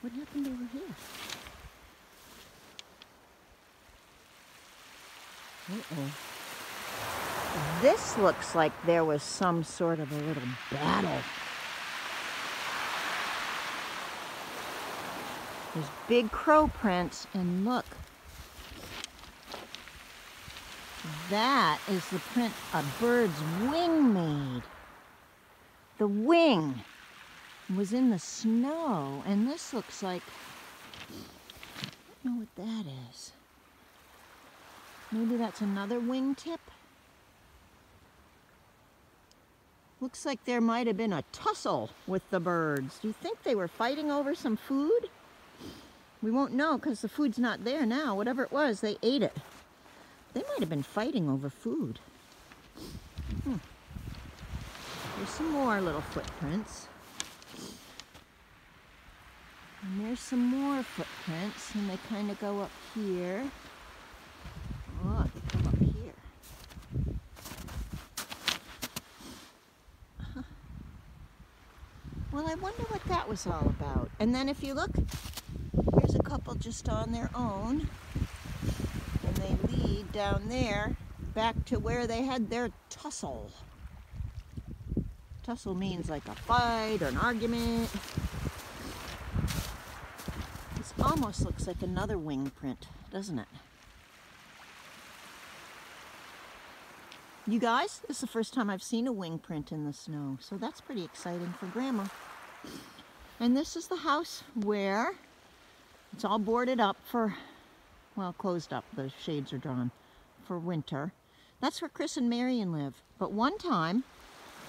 what happened over here? Uh-oh. This looks like there was some sort of a little battle. There's big crow prints, and look. That is the print a bird's wing made. The wing was in the snow, and this looks like, I don't know what that is. Maybe that's another wingtip? Looks like there might have been a tussle with the birds. Do you think they were fighting over some food? We won't know because the food's not there now. Whatever it was, they ate it. They might have been fighting over food. There's some more little footprints. And there's some more footprints, and they kind of go up here. Oh, they come up here. Well, I wonder what that was all about. And then if you look, here's a couple just on their own. And they lead down there back to where they had their tussle. Tussle means like a fight or an argument. This almost looks like another wing print, doesn't it? You guys, this is the first time I've seen a wing print in the snow, so that's pretty exciting for Grandma. And this is the house where it's all boarded up for, well, closed up, the shades are drawn, for winter. That's where Chris and Marion live. But one time,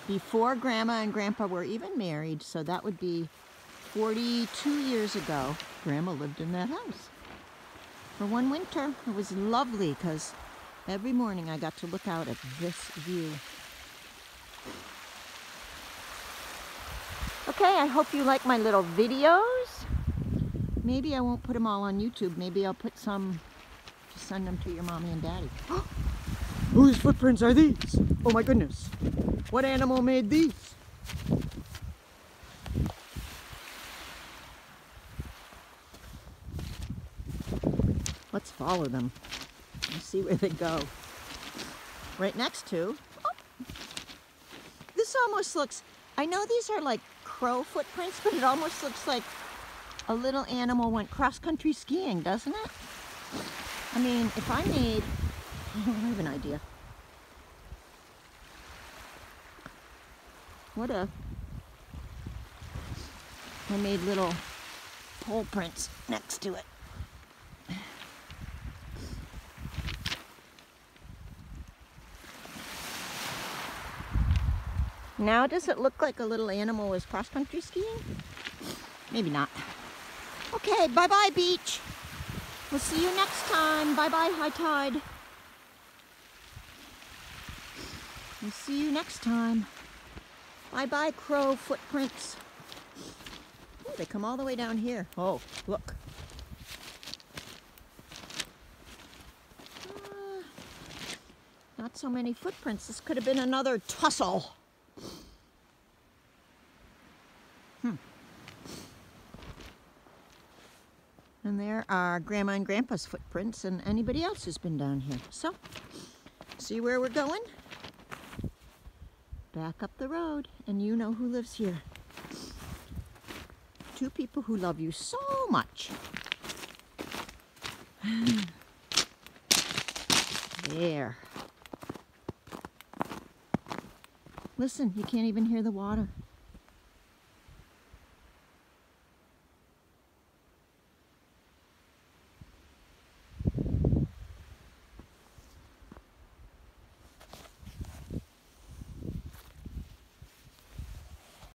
before Grandma and Grandpa were even married, so that would be 42 years ago, Grandma lived in that house for one winter. It was lovely because every morning I got to look out at this view. Okay, I hope you like my little videos. Maybe I won't put them all on YouTube. Maybe I'll put some to send them to your mommy and daddy. Whose footprints are these? Oh my goodness. What animal made these? Let's follow them and see where they go. Right next to, oh, this almost looks, I know these are like crow footprints, but it almost looks like a little animal went cross-country skiing, doesn't it? I mean, if I made, I have an idea. What if I made little pole prints next to it? Now, does it look like a little animal was cross-country skiing? Maybe not. Okay, bye-bye, beach. We'll see you next time. Bye-bye, high tide. We'll see you next time. Bye-bye, crow footprints. Oh, they come all the way down here. Oh, look. Not so many footprints. This could have been another tussle. And there are Grandma and Grandpa's footprints and anybody else who's been down here. So, see where we're going? Back up the road, and you know who lives here. Two people who love you so much. There. Listen, you can't even hear the water.